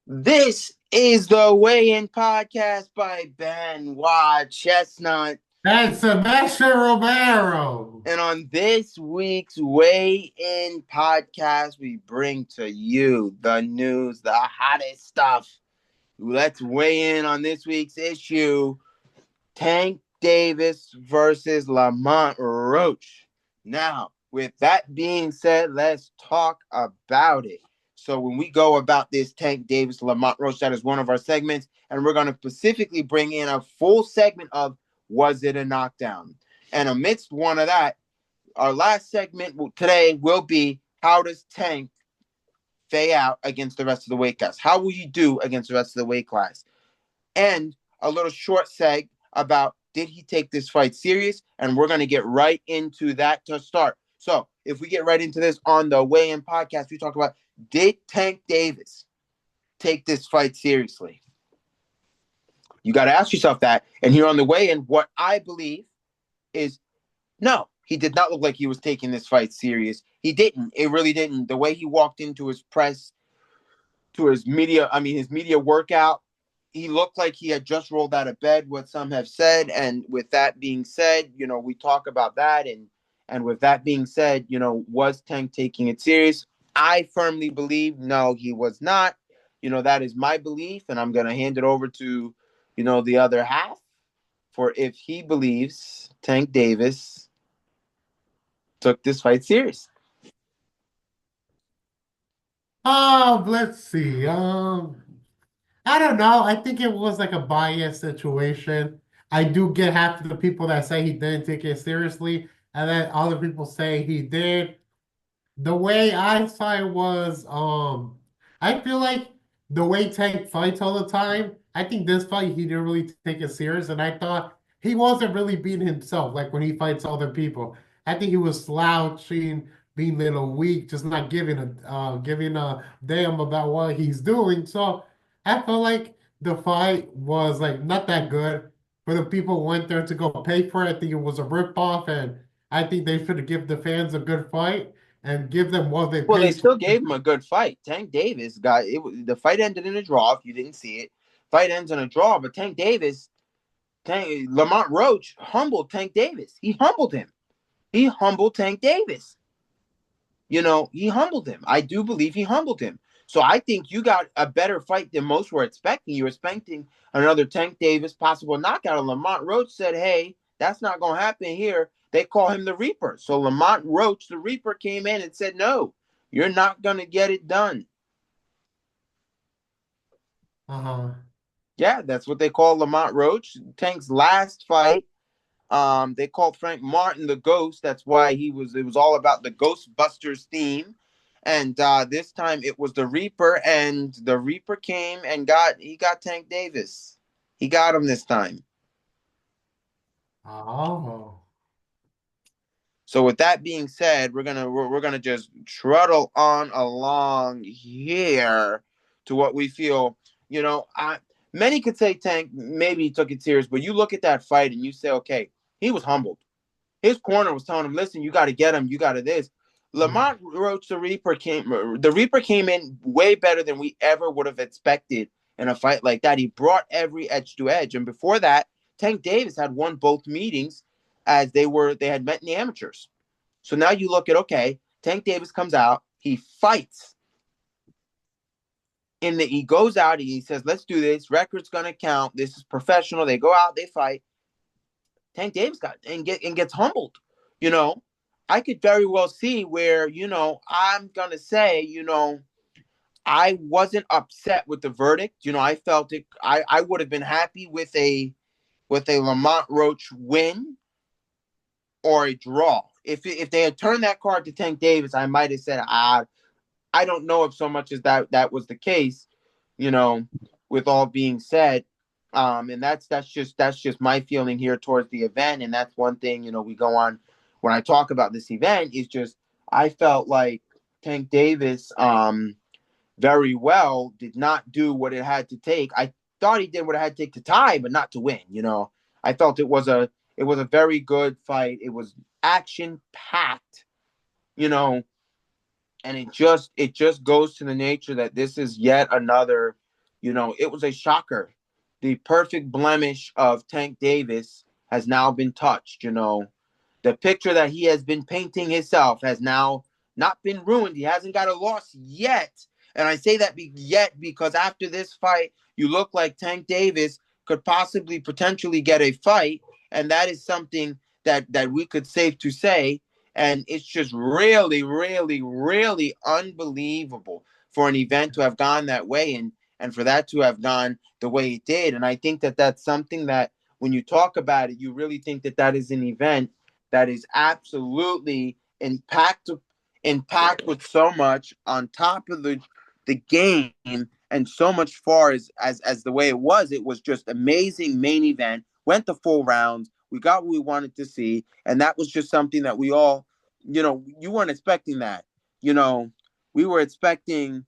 This is the Weigh-In Podcast by Benoit Chestnut. And Sebastian Romero. And on this week's Weigh-In Podcast, we bring to you the news, the hottest stuff. Let's weigh in on this week's issue. Tank Davis versus Lamont Roach. Now, with that being said, let's talk about it. So when we go about this Tank Davis Lamont Roach, that is one of our segments, and we're going to specifically bring in a full segment of was it a knockdown? And amidst one of that, our last segment today will be how does Tank fade out against the rest of the weight class? How will you do against the rest of the weight class? And a little short seg about did he take this fight serious? And we're going to get right into that to start. So if we get right into this on the Weigh-In Podcast, we talk about did Tank Davis take this fight seriously? You got to ask yourself that. And here on the Weigh-In, what I believe is no, he did not look like he was taking this fight serious. He didn't. It really didn't. The way he walked into his press, to his media workout, he looked like he had just rolled out of bed, what some have said. And with that being said, we talk about that. And with that being said, was Tank taking it serious? I firmly believe no, he was not. That is my belief. And I'm going to hand it over to, the other half for if he believes Tank Davis took this fight serious. Let's see. I don't know. I think it was like a biased situation. I do get half of the people that say he didn't take it seriously, and then other people say he did. The way I saw it was, I feel like the way Tank fights all the time, I think this fight he didn't really take it serious, and I thought he wasn't really being himself, like when he fights other people. I think he was slouching, being a little weak, just not giving a damn about what he's doing. So I felt like the fight was like not that good. For the people who went there to go pay for it, I think it was a ripoff, and I think they should have given the fans a good fight and give them what they Well, they paid for. still gave him a good fight. Tank Davis got it. The fight ended in a draw. If you didn't see it, fight ends in a draw. But Lamont Roach humbled Tank Davis. He humbled him. He humbled Tank Davis. He humbled him. I do believe he humbled him. So I think you got a better fight than most were expecting. You were expecting another Tank Davis possible knockout. And Lamont Roach said, hey, that's not going to happen here. They call him the Reaper. So Lamont Roach, the Reaper, came in and said, no, you're not going to get it done. Uh-huh. Yeah, that's what they call Lamont Roach. Tank's last fight, they called Frank Martin the Ghost. That's why it was all about the Ghostbusters theme. And this time it was the Reaper, and the Reaper came and got Tank Davis. He got him this time. Oh. So with that being said, we're gonna just trudle on along here to what we feel. Many could say Tank maybe he took it serious, but you look at that fight and you say, okay, he was humbled. His corner was telling him, listen, you got to get him, you got to this. Mm. Lamont Roach, the Reaper came in way better than we ever would have expected in a fight like that. He brought every edge to edge, and before that, Tank Davis had won both meetings as they had met in the amateurs. So now you look at, okay, Tank Davis comes out, he fights. He goes out and he says, let's do this. Record's gonna count. This is professional. They go out, they fight. Tank Davis gets humbled. You know, I could very well see where, I'm gonna say, I wasn't upset with the verdict. I felt it. I would have been happy with a Lamont Roach win or a draw. If they had turned that card to Tank Davis, I might have said, I don't know if so much as that was the case. You know, with all being said, and that's just my feeling here towards the event, and that's one thing we go on when I talk about this event is just I felt like Tank Davis very well did not do what it had to take. I thought he did what it had to take to tie, but not to win. I felt it was a very good fight. It was action packed. You know, and it just goes to the nature that this is yet another. It was a shocker. The perfect blemish of Tank Davis has now been touched. The picture that he has been painting himself has now not been ruined. He hasn't got a loss yet. And I say that yet because after this fight, you look like Tank Davis could possibly potentially get a fight. And that is something that we could safe to say. And it's just really, really, really unbelievable for an event to have gone that way and for that to have gone the way it did. And I think that that's something that when you talk about it, you really think that that is an event that is absolutely impact with so much on top of the game and so much far as the way it was just amazing main event, went the full rounds, we got what we wanted to see, and that was just something that we all, you weren't expecting that. you know we were expecting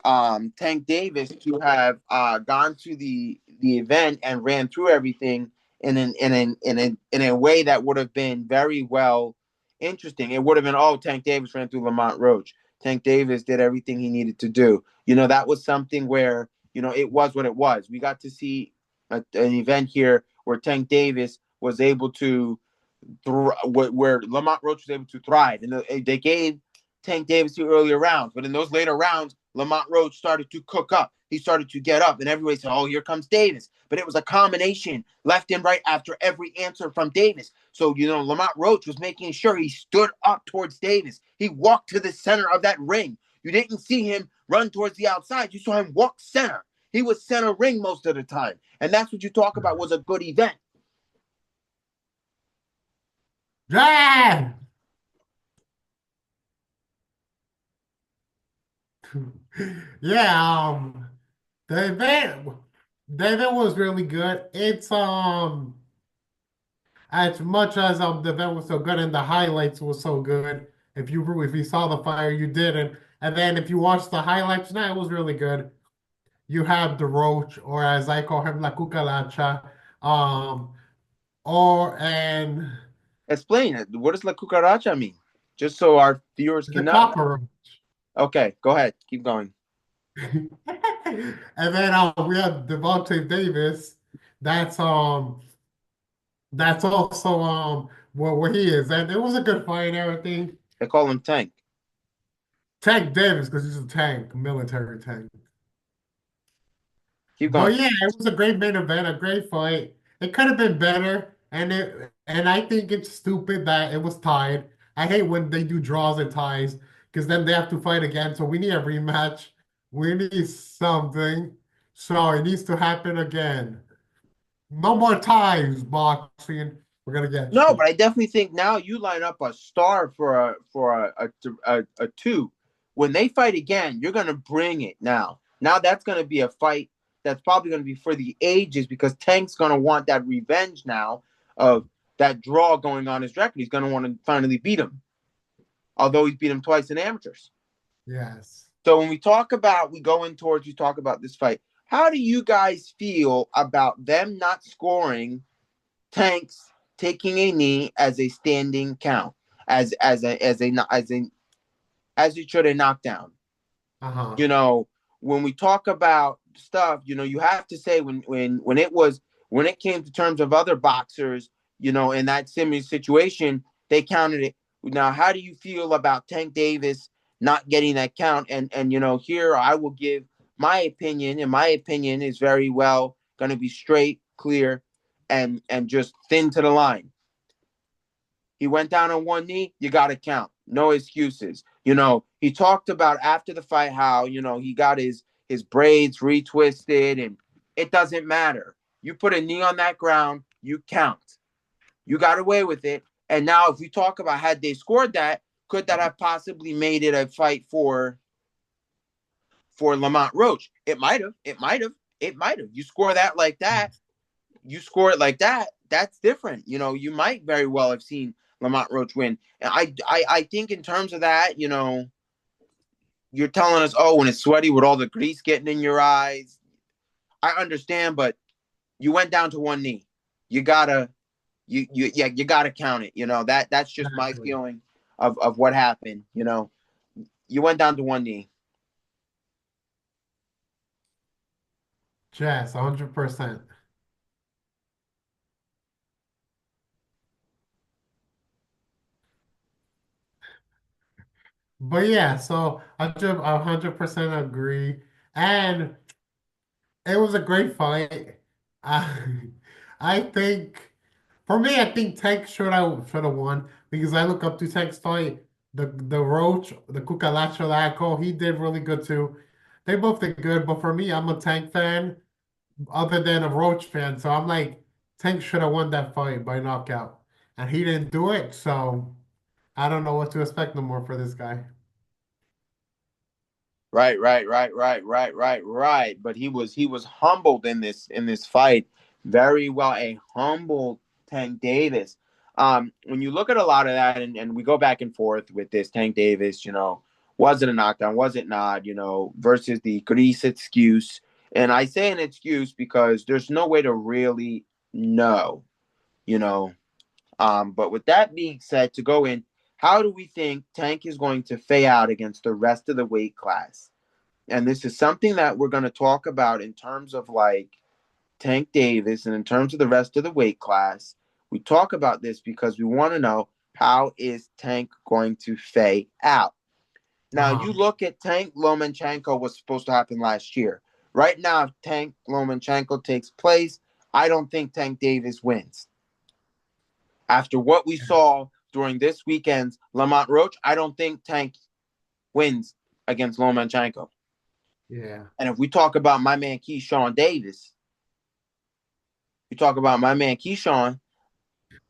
Tank Davis to have gone to the event and ran through everything in a way that would have been very well interesting. It would have been, oh, Tank Davis ran through Lamont Roach. Tank Davis did everything he needed to do. That was something where it was what it was. We got to see an event here where Tank Davis was able to where Lamont Roach was able to thrive, and they gave Tank Davis the earlier rounds, but in those later rounds, Lamont Roach started to cook up. He started to get up, and everybody said, "Oh, here comes Davis." But it was a combination left and right after every answer from Davis. So Lamont Roach was making sure he stood up towards Davis. He walked to the center of that ring. You didn't see him run towards the outside. You saw him walk center. He was center ring most of the time, and that's what you talk about was a good event. Yeah. Yeah, the event the event was really good. It's as much as the event was so good and the highlights was so good. If you saw the fire, you didn't. And then if you watched the highlights, now it was really good. You have the roach, or as I call him, La Cucaracha, um, or and Explain it. What does la cucaracha mean? Just so our viewers the can know. cockroach. Okay, go ahead. Keep going. And then we have Devontae Davis. That's um that's also where he is. And it was a good fight and everything. They call him Tank. Tank Davis, because he's a tank, military tank. Keep But going. yeah, it was a great main event, a great fight. It could have been better, and I think it's stupid that it was tied. I hate when they do draws and ties because then they have to fight again. So we need a rematch. We need something. So it needs to happen again. No more ties, boxing. We're gonna get No, you. but I definitely think now you line up a star for a two. When they fight again, you're gonna bring it now. Now that's gonna be a fight that's probably gonna be for the ages because Tank's gonna want that revenge now of that draw going on his record. He's gonna want to finally beat him, although he's beat him twice in amateurs. Yes. So when we go in towards, you talk about this fight. How do you guys feel about them not scoring Tanks taking a knee as a standing count, as it should a knockdown? Uh-huh. You know, when we talk about stuff, you have to say when it came to terms of other boxers, in that similar situation, they counted it. Now, how do you feel about Tank Davis not getting that count? And here I will give my opinion, and my opinion is very well going to be straight, clear, and just thin to the line. He went down on one knee, you got to count. No excuses. He talked about after the fight how, he got his braids retwisted and it doesn't matter. You put a knee on that ground, you count. You got away with it. And now if we talk about had they scored that, could that have possibly made it a fight for Lamont Roach? It might have. It might have. It might have. You score that like that, you score it like that, that's different. You might very well have seen Lamont Roach win. And I think in terms of that, you're telling us, oh, when it's sweaty with all the grease getting in your eyes, I understand, but you went down to one knee. You gotta, you gotta count it. That's just my Exactly. feeling of what happened. You went down to one knee. Yes, 100%. But yeah, so I just 100% agree. And it was a great fight. I, I think, for me, I think Tank should have won because I look up to Tank's fight. The Roach, the Cucaracha that I call, he did really good too. They both did good, but for me, I'm a Tank fan other than a Roach fan. So I'm like, Tank should have won that fight by knockout. And he didn't do it, so I don't know what to expect no more for this guy. Right. But he was humbled in this fight very well. A humble Tank Davis. When you look at a lot of that, and we go back and forth with this Tank Davis, was it a knockdown? Was it not? Versus the Grease excuse. And I say an excuse because there's no way to really know. You know. But with that being said, to go in, how do we think Tank is going to fare out against the rest of the weight class? And this is something that we're going to talk about in terms of like Tank Davis and in terms of the rest of the weight class. We talk about this because we want to know, how is Tank going to fade out? Now, Uh-huh. you look at Tank Lomachenko was supposed to happen last year. Right now, if Tank Lomachenko takes place, I don't think Tank Davis wins. After what we saw during this weekend's Lamont Roach, I don't think Tank wins against Lomachenko. Yeah. And if we talk about my man Keyshawn Davis, we talk about my man Keyshawn,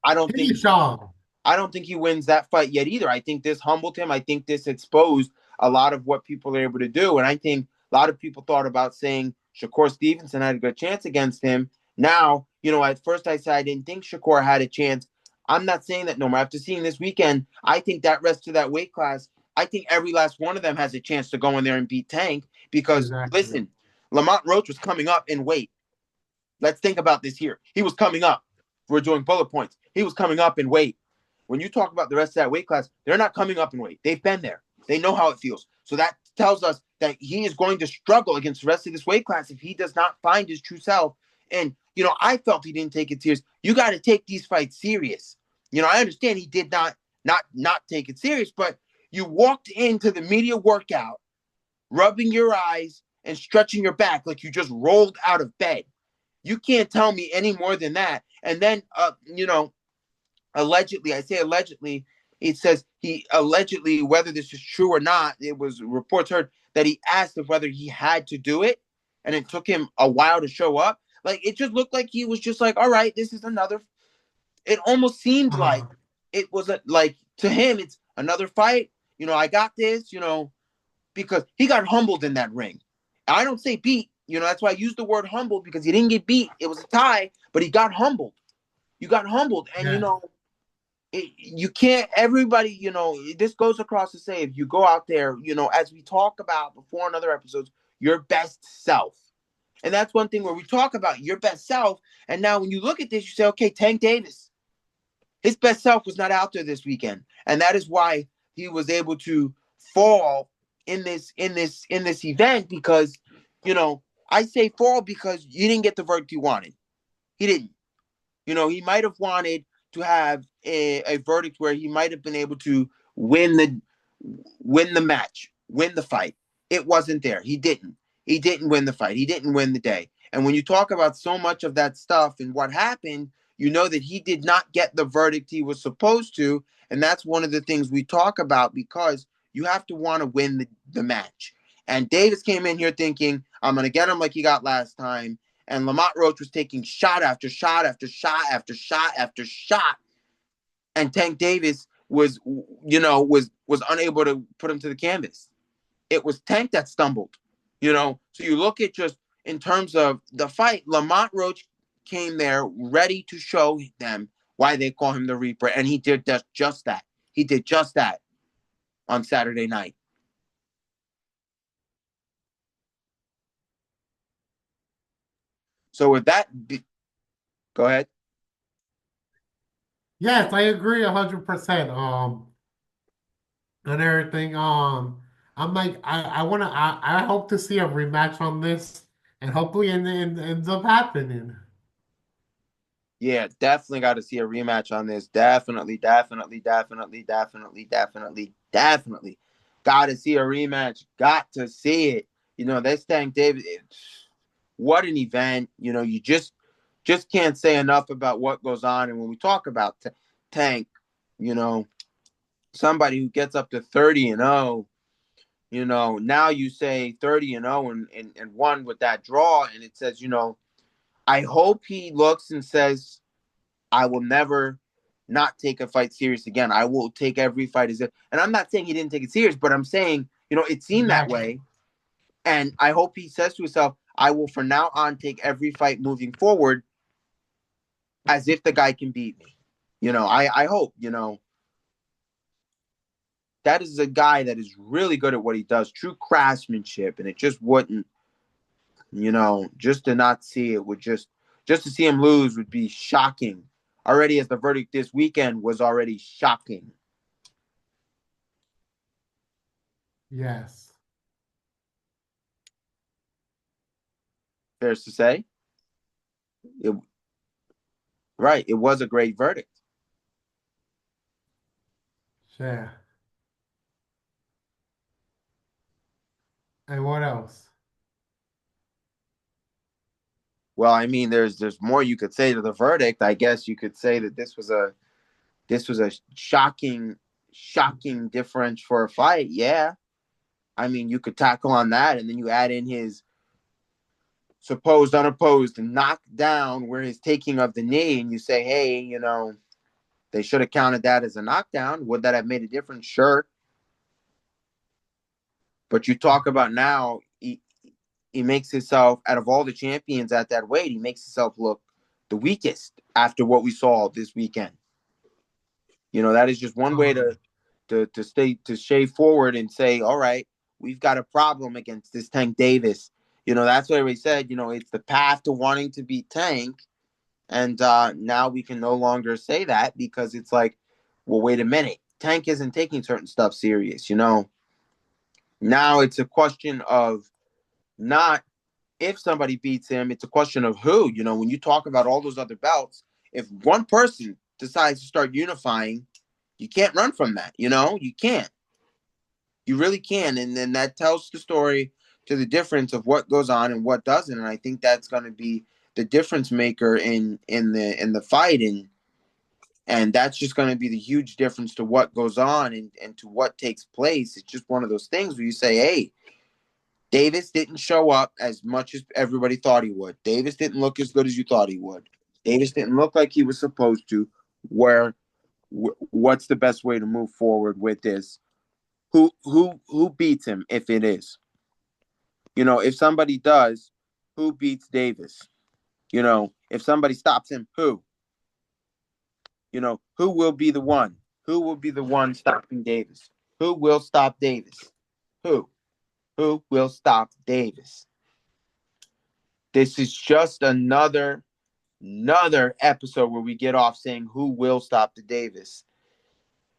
I don't think Keyshawn. I don't think he wins that fight yet either. I think this humbled him. I think this exposed a lot of what people are able to do. And I think a lot of people thought about saying Shakur Stevenson had a good chance against him. Now, at first I said I didn't think Shakur had a chance. I'm not saying that no more. After seeing this weekend, I think that rest of that weight class, I think every last one of them has a chance to go in there and beat Tank because, Exactly. listen, Lamont Roach was coming up in weight. Let's think about this here. He was coming up. We're doing bullet points. He was coming up in weight. When you talk about the rest of that weight class, they're not coming up in weight. They've been there. They know how it feels. So that tells us that he is going to struggle against the rest of this weight class if he does not find his true self. And, I felt he didn't take it serious. You got to take these fights serious. I understand he did not take it serious, but you walked into the media workout rubbing your eyes and stretching your back like you just rolled out of bed. You can't tell me any more than that. And then, allegedly, I say allegedly, it says he allegedly, whether this is true or not, it was reports heard that he asked if whether he had to do it, and it took him a while to show up. Like it just looked like he was just like, all right, this is another. It almost seemed like Uh-huh. it was like to him, it's another fight. I got this. Because he got humbled in that ring. I don't say beat. That's why I use the word humbled because he didn't get beat. It was a tie, but he got humbled. You got humbled, and Yeah. you can't. Everybody, this goes across to say if you go out there, as we talk about before in other episodes, your best self. And that's one thing where we talk about your best self. And now when you look at this, you say, okay, Tank Davis, his best self was not out there this weekend, and that is why he was able to fall in this event because I say fall because you didn't get the verdict you wanted. He didn't. He might have wanted to have a verdict where he might have been able to win the match, win the fight. It wasn't there. He didn't. He didn't win the fight. He didn't win the day. And when you talk about so much of that stuff and what happened, you know that he did not get the verdict he was supposed to. And that's one of the things we talk about because you have to want to win the match. And Davis came in here thinking, I'm going to get him like he got last time. And Lamont Roach was taking shot after shot after shot after shot after shot. And Tank Davis was unable to put him to the canvas. It was Tank that stumbled. So you look at just in terms of the fight, Lamont Roach came there ready to show them why they call him the Reaper, and he did just that. He did just that on Saturday night. So with that, go ahead. Yes, I agree 100%. And everything. I'm like, I hope to see a rematch on this. and hopefully it ends up happening. Yeah, definitely got to see a rematch on this. Definitely, definitely, definitely, definitely, definitely, definitely. Got to see a rematch. Got to see it. This Tank Davis, what an event. You just can't say enough about what goes on. And when we talk about Tank, you know, somebody who gets up to 30-0, now you say 30-0 and won with that draw. And it says, I hope he looks and says, I will never not take a fight serious again. I will take every fight as if, and I'm not saying he didn't take it serious, but I'm saying, it seemed that Exactly. way. And I hope he says to himself, I will from now on take every fight moving forward as if the guy can beat me. I hope, that is a guy that is really good at what he does, true craftsmanship. And it just wouldn't, just to not see it would just to see him lose would be shocking. Already as the verdict this weekend was already shocking. Yes. Fair to say. It, right. It was a great verdict. Yeah. And what else? Well, I mean, there's more you could say to the verdict. I guess you could say that this was a shocking difference for a fight. Yeah. I mean, you could tackle on that, and then you add in his supposed unopposed knockdown, where his taking of the knee, and you say, hey, they should have counted that as a knockdown. Would that have made a difference? Sure. But you talk about now, he makes himself, out of all the champions at that weight, he makes himself look the weakest after what we saw this weekend. That is just one way Uh, to shave forward and say, all right, we've got a problem against this Tank Davis. That's what we said. It's the path to wanting to beat Tank, and now we can no longer say that because it's like, well, wait a minute, Tank isn't taking certain stuff serious. Now it's a question of not if somebody beats him, it's a question of who. When you talk about all those other belts, if one person decides to start unifying, you can't run from that. You can't. You really can. And then that tells the story to the difference of what goes on and what doesn't. And I think that's going to be the difference maker in the fight. And that's just going to be the huge difference to what goes on and to what takes place. It's just one of those things where you say, hey, Davis didn't show up as much as everybody thought he would. Davis didn't look as good as you thought he would. Davis didn't look like he was supposed to. What's the best way to move forward with this? Who beats him if it is? If somebody does, who beats Davis? If somebody stops him, who? Who will be the one? Who will be the one stopping Davis? Who will stop Davis? Who? Who will stop Davis? This is just another episode where we get off saying who will stop the Davis.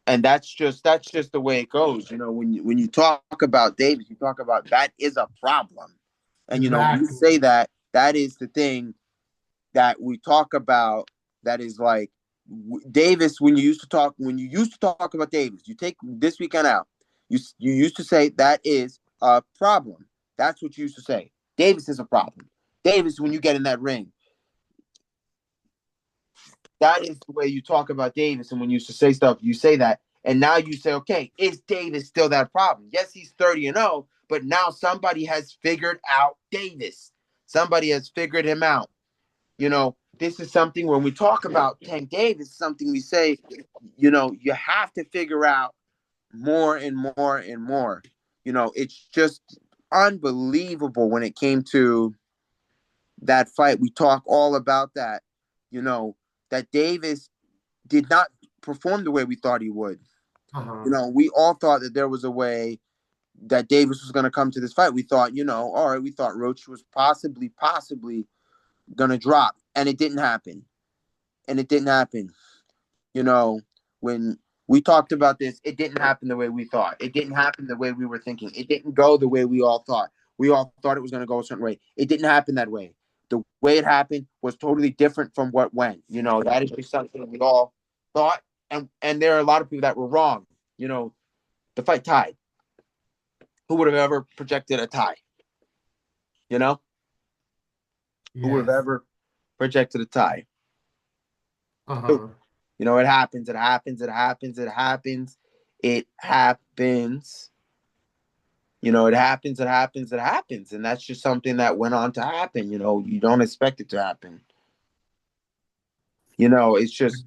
And that's just the way it goes. When you talk about Davis, you talk about that is a problem. And when you exactly. say that, that is the thing that we talk about that is like Davis when you used to talk about Davis, you take this weekend out. You used to say that is a problem. That's what you used to say. Davis is a problem. Davis, when you get in that ring, that is the way you talk about Davis. And when you used to say stuff, you say that. And now you say, okay, is Davis still that problem? Yes, he's 30-0, but now somebody has figured out Davis. Somebody has figured him out. This is something when we talk about Tank Davis, something we say, you have to figure out more and more and more. It's just unbelievable when it came to that fight. We talk all about that, you know, that Davis did not perform the way we thought he would. Uh-huh. We all thought that there was a way that Davis was going to come to this fight. We thought, all right, we thought Roach was possibly going to drop, and it didn't happen. And it didn't happen. When we talked about this, it didn't happen the way we thought. It didn't happen the way we were thinking. It didn't go the way we all thought. We all thought it was going to go a certain way. It didn't happen that way. The way it happened was totally different from what went. That is just something we all thought, and there are a lot of people that were wrong. The fight tied. Who would have ever projected a tie? You know, who would have Yes. ever projected a tie? Who? Uh-huh. It happens. It happens. It happens. It happens. It happens. It happens. It happens. It happens, and that's just something that went on to happen. You don't expect it to happen. It's just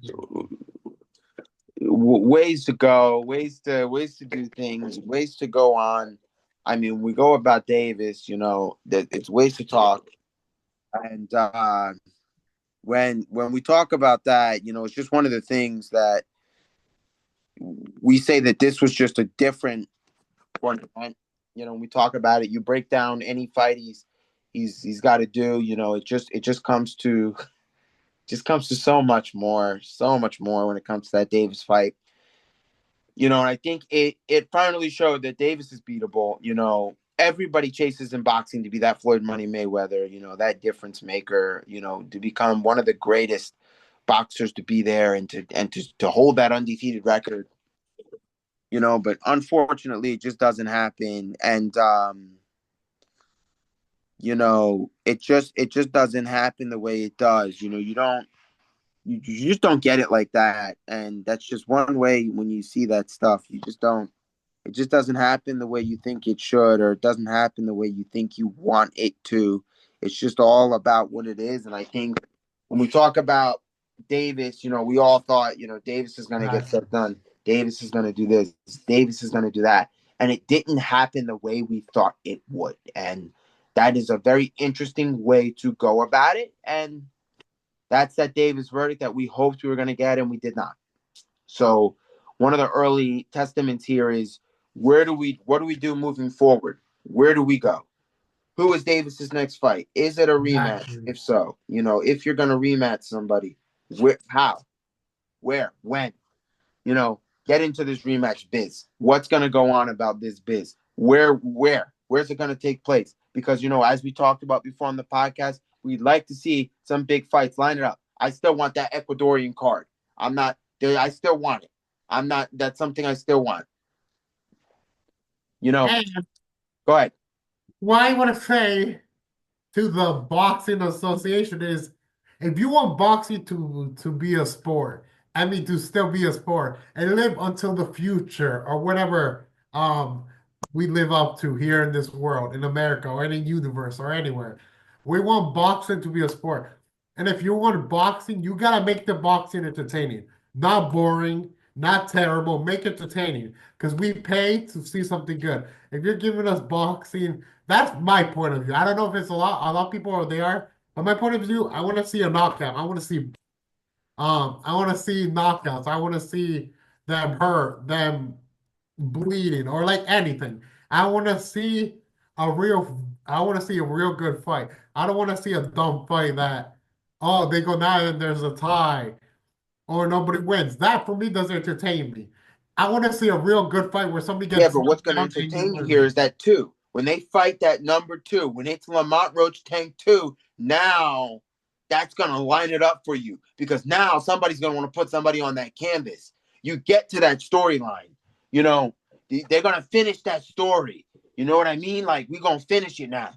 ways to go, ways to do things, ways to go on. I mean, we go about Davis. That it's ways to talk, and when we talk about that, it's just one of the things that we say that this was just a different one event. When we talk about it, you break down any fight he's got to do. It just comes to so much more when it comes to that Davis fight. And I think it finally showed that Davis is beatable. Everybody chases in boxing to be that Floyd Money Mayweather, that difference maker, to become one of the greatest boxers to be there and to hold that undefeated record. But unfortunately it just doesn't happen. And it just doesn't happen the way it does. You just don't get it like that. And that's just one way when you see that stuff. You just don't It just doesn't happen the way you think it should, or it doesn't happen the way you think you want it to. It's just all about what it is. And I think when we talk about Davis, we all thought, Davis is going to get stuff done. Davis is going to do this. Davis is going to do that. And it didn't happen the way we thought it would. And that is a very interesting way to go about it. And that's that Davis verdict that we hoped we were going to get, and we did not. So one of the early testaments here is what do we do moving forward? Where do we go? Who is Davis's next fight? Is it a rematch? Exactly. If so, if you're gonna rematch somebody, how, where, when? Get into this rematch biz. What's gonna go on about this biz? Where's it gonna take place? Because as we talked about before on the podcast, we'd like to see some big fights. Line it up. I still want that Ecuadorian card. I'm not there. I still want it. I'm not. That's something I still want. You know. And Go ahead. what I want to say to the boxing association is if you want boxing to be a sport, I mean to still be a sport and live until the future or whatever we live up to here in this world, in America or any universe or anywhere. We want boxing to be a sport. And if you want boxing, you gotta make the boxing entertaining. Not boring, not terrible, make it entertaining. Because we pay to see something good. If you're giving us boxing, that's my point of view. I don't know if it's a lot of people are there, but my point of view, I want to see a knockout. I want to see knockouts. I want to see them hurt, them bleeding, or like anything. I want to see a real good fight. I don't want to see a dumb fight that, oh, they go down and there's a tie or nobody wins. That for me doesn't entertain me. I want to see a real good fight where somebody Yeah, gets but what's knocked going to out and you entertain you here win. is that two. When they fight that number two, when it's Lamont Roach Tank 2, now that's going to line it up for you because now somebody's going to want to put somebody on that canvas. You get to that storyline. You know, they're going to finish that story. You know what I mean? Like, we're going to finish it now.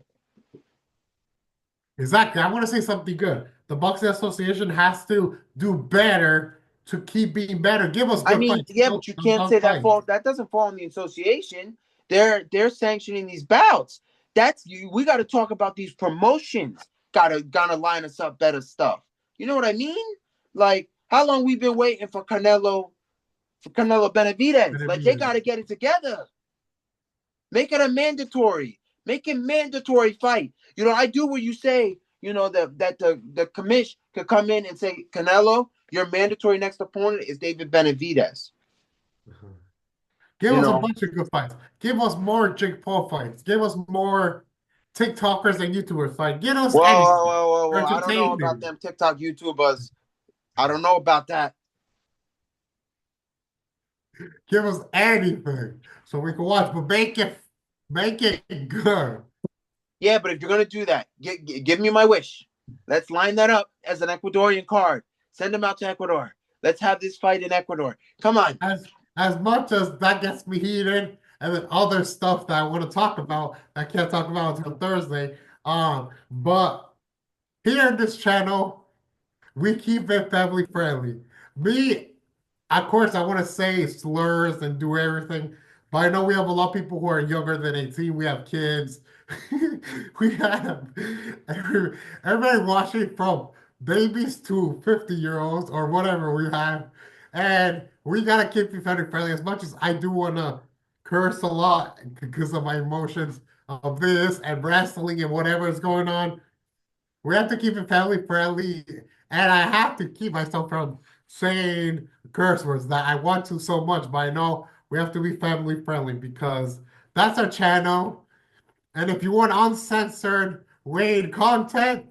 Exactly. I want to say something good. The Boxing Association has to do better to keep being better. Give us I good mean, fights. yeah, No but you can't dumb say that fights. doesn't fall on the association. They're sanctioning these bouts. That's you. We got to talk about these promotions. Gotta line us up better stuff. You know what I mean? Like how long we've been waiting for Canelo Benavidez. Like they got to get it together. Make it a mandatory. Make it mandatory fight. I do what you say. That the commission could come in and say, Canelo, your mandatory next opponent is David Benavidez. Give You us a know, bunch of good fights. Give us more Jake Paul fights. Give us more TikTokers and YouTubers fight. Give us whoa, whoa, anything. whoa, whoa, whoa. I don't know about Entertaining. them TikTok YouTubers. I don't know about that. Give us anything so we can watch, but make it good. Yeah, but if you're gonna do that, give me my wish. Let's line that up as an Ecuadorian card. Send them out to Ecuador. Let's have this fight in Ecuador. Come on. As much as that gets me heated, and then other stuff that I want to talk about, I can't talk about until Thursday. But here in this channel, we keep it family friendly. Me, of course, I want to say slurs and do everything, but I know we have a lot of people who are younger than 18. We have kids. We have everybody watching from babies to 50-year-olds or whatever we have. And we gotta keep it family friendly as much as I do wanna curse a lot because of my emotions of this and wrestling and whatever is going on. We have to keep it family friendly, and I have to keep myself from saying curse words that I want to so much, but I know we have to be family friendly because that's our channel. And if you want uncensored Wade content,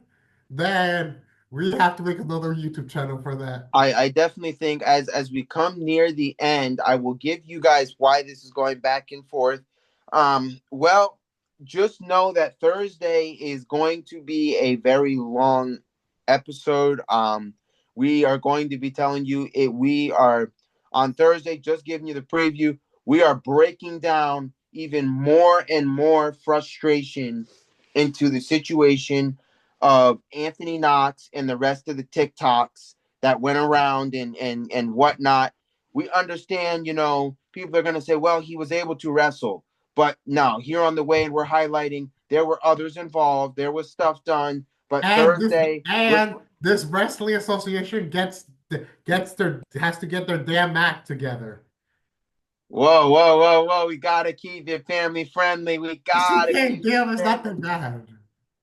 then we have to make another YouTube channel for that. I definitely think as we come near the end, I will give you guys why this is going back and forth. Well, just know that Thursday is going to be a very long episode. We are going to be telling you it. We are on Thursday, just giving you the preview. We are breaking down even more and more frustration into the situation of Anthony Knox and the rest of the TikToks that went around and whatnot. We understand, people are going to say, well, he was able to wrestle. But no, here on the way, and we're highlighting there were others involved. There was stuff done. But And this Thursday, and this wrestling association gets their has to get their damn act together. whoa, whoa, whoa, whoa, we got to keep it family friendly. We got to Okay, keep it damn, it's not family. that bad.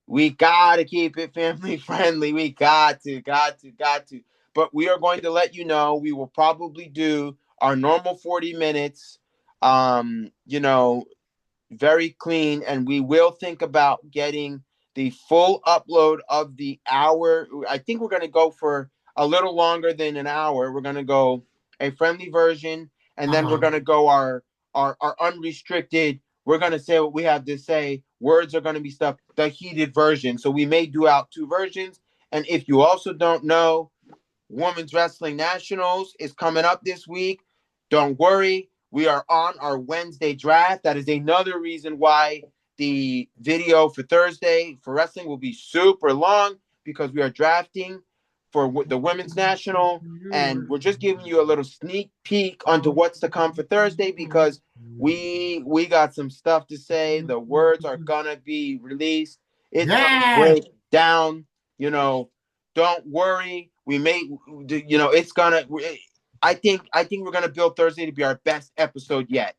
We got to keep it family friendly. We got to. But we are going to let you know we will probably do our normal 40 minutes. Um, you know, very clean, and we will think about getting the full upload of the hour. I think we're going to go for a little longer than an hour. We're going to go a friendly version, and then we're Uh-huh. going to go our unrestricted. We're going to say what we have to say. Words are going to be stuff, the heated version. So we may do out two versions. And if you also don't know, Women's Wrestling Nationals is coming up this week. Don't worry, we are on our Wednesday draft. That is another reason why the video for Thursday for wrestling will be super long because we are drafting for the Women's National. And we're just giving you a little sneak peek onto what's to come for Thursday because we got some stuff to say. The words are gonna be released. It's gonna Yeah. break down, you know, don't worry. We may, it's gonna. I think we're gonna build Thursday to be our best episode yet.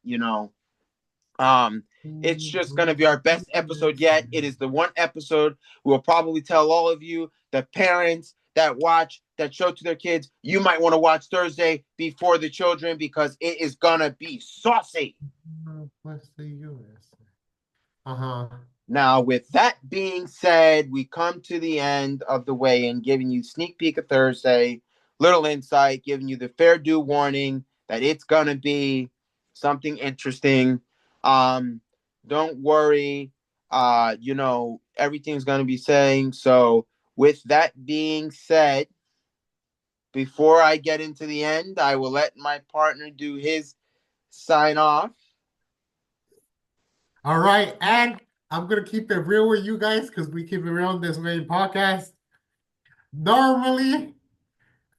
Um, it's just gonna be our best episode yet. It is the one episode we will probably tell all of you, the parents that watch that show to their kids, you might want to watch Thursday before the children because it is gonna be saucy. What's the US? Uh-huh. Now, with that being said, we come to the end of the weigh-in, giving you sneak peek of Thursday, little insight, giving you the fair due warning that it's gonna be something interesting. Um, don't worry, everything's gonna be saying. So, with that being said, before I get into the end, I will let my partner do his sign off. All right, and I'm gonna keep it real with you guys because we keep it real on this main podcast. Normally,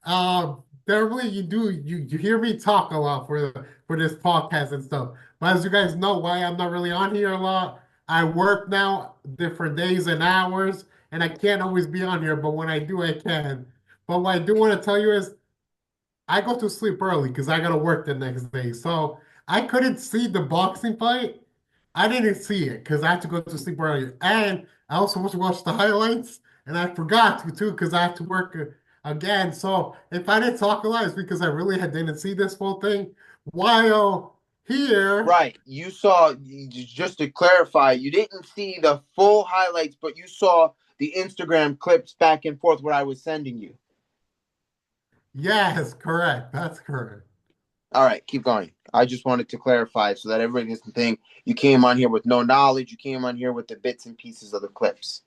normally you hear me talk a lot for this podcast and stuff. But as you guys know, why I'm not really on here a lot. I work now different days and hours, and I can't always be on here. But when I do, I can. But what I do want to tell you is I go to sleep early because I gotta work the next day. So I couldn't see the boxing fight. I didn't see it because I had to go to sleep early. And I also want to watch the highlights, and I forgot to too because I had to work again. So if I didn't talk a lot, it's because I really didn't see this whole thing. While here, Right. You saw, just to clarify, you didn't see the full highlights, but you saw the Instagram clips back and forth what I was sending you. yes, correct. That's correct. All right, keep going. I just wanted to clarify so that everybody doesn't think you came on here with no knowledge. You came on here with the bits and pieces of the clips.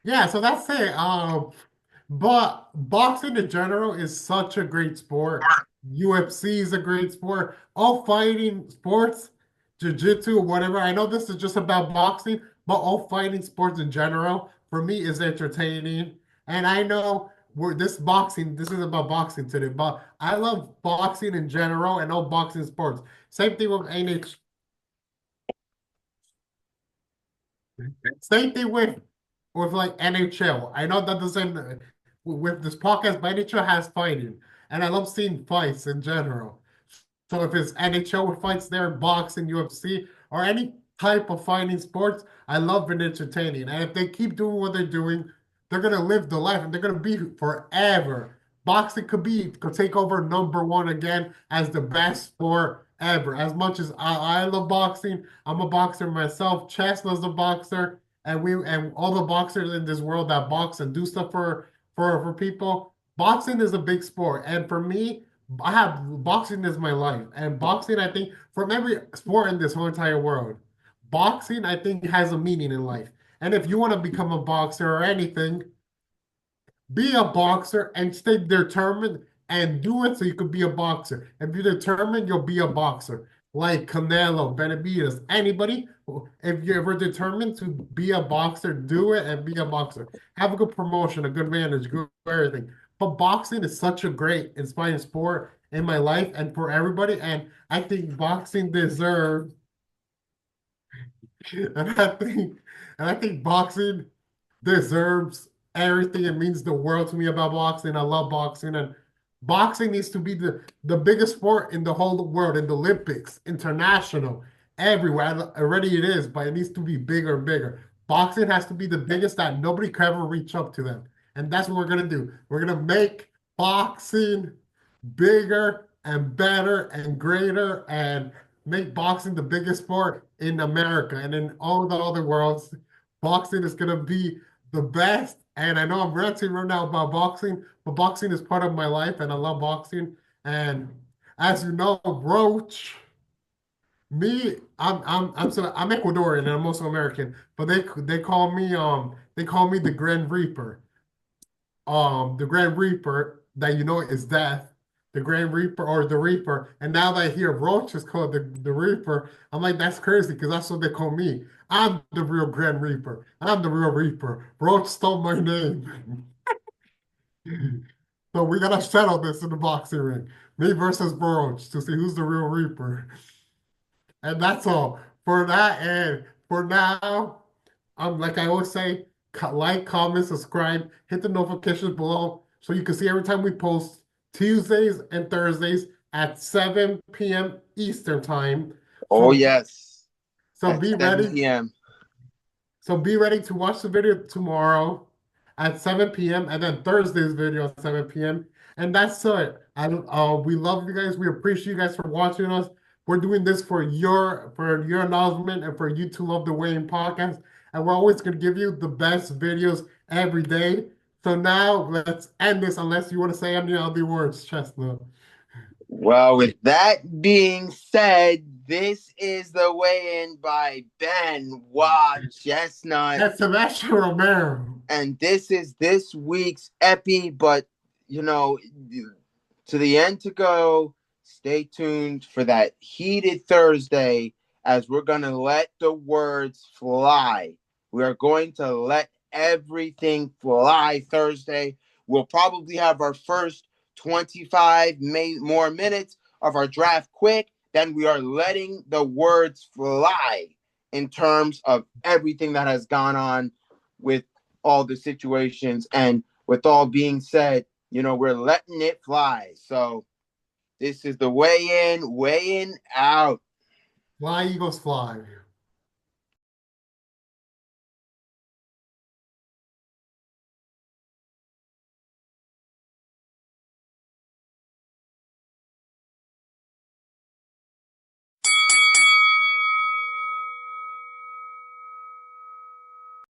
Yeah, so that's it. But boxing in general is such a great sport. UFC is a great sport. All fighting sports, jiu-jitsu, whatever. I know this is just about boxing, but all fighting sports in general, for me, is entertaining. And I know this is about boxing today, but I love boxing in general and all boxing sports. Same thing with NH. Same thing with like NHL. I know that doesn't with this podcast, but NHL has fighting, and I love seeing fights in general. So if it's NHL with fights there, boxing, UFC, or any type of fighting sports, I love it entertaining. And if they keep doing what they're doing, they're gonna live the life and they're gonna be forever. Boxing could take over number one again as the best sport ever. As much as I love boxing, I'm a boxer myself. Chesla's a boxer, and all the boxers in this world that box and do stuff for people. Boxing is a big sport, and for me, I have boxing is my life, and boxing I think from every sport in this whole entire world, boxing I think has a meaning in life. And if you want to become a boxer or anything, be a boxer and stay determined and do it so you could be a boxer. If you're determined, you'll be a boxer. Like Canelo, Benavidez, anybody. If you're ever determined to be a boxer, do it and be a boxer. Have a good promotion, a good manage, good everything. But boxing is such a great, inspiring sport in my life and for everybody. And I think boxing deserves, and I think boxing deserves everything. It means the world to me about boxing. I love boxing, and boxing needs to be the biggest sport in the whole world, in the Olympics, international, everywhere. Already it is, but it needs to be bigger and bigger. Boxing has to be the biggest that nobody can ever reach up to them. And that's what we're gonna do. We're gonna make boxing bigger and better and greater and make boxing the biggest sport in America and in all the other worlds. Boxing is going to be the best. And I know I'm ranting right now about boxing, but boxing is part of my life and I love boxing. And as you know, Roach, I'm Ecuadorian and I'm also American, but they call me the Grand Reaper. The Grand Reaper that you know is death, the Grand Reaper or the Reaper. And now that I hear Roach is called the Reaper, I'm like, that's crazy because that's what they call me. I'm the real Grand Reaper. I'm the real Reaper. Roach stole my name. So we gotta settle this in the boxing ring. Me versus Roach to see who's the real Reaper. And that's all for that. And for now, like I always say, like, comment, subscribe, hit the notifications below so you can see every time we post Tuesdays and Thursdays at 7 p.m. Eastern time. Oh, So yes. so At be 7 ready. p.m. So be ready to watch the video tomorrow at 7 p.m. and then Thursday's video at 7 p.m. And that's it. We love you guys. We appreciate you guys for watching us. We're doing this for your acknowledgement and for you to love the Weighing Podcast. And we're always gonna give you the best videos every day. So now let's end this unless you want to say any other words, Chestnut. Well, with that being said, this is the weigh-in by Benoit Chestnut, That's Sebastian Romero. and this is this week's epi. But you know, to the end to go. Stay tuned for that heated Thursday as we're gonna let the words fly. We are going to let everything fly Thursday. We'll probably have our first 25 more minutes of our draft quick. Then we are letting the words fly in terms of everything that has gone on with all the situations. And with all being said, we're letting it fly. So this is the weigh in out. Fly Eagles fly.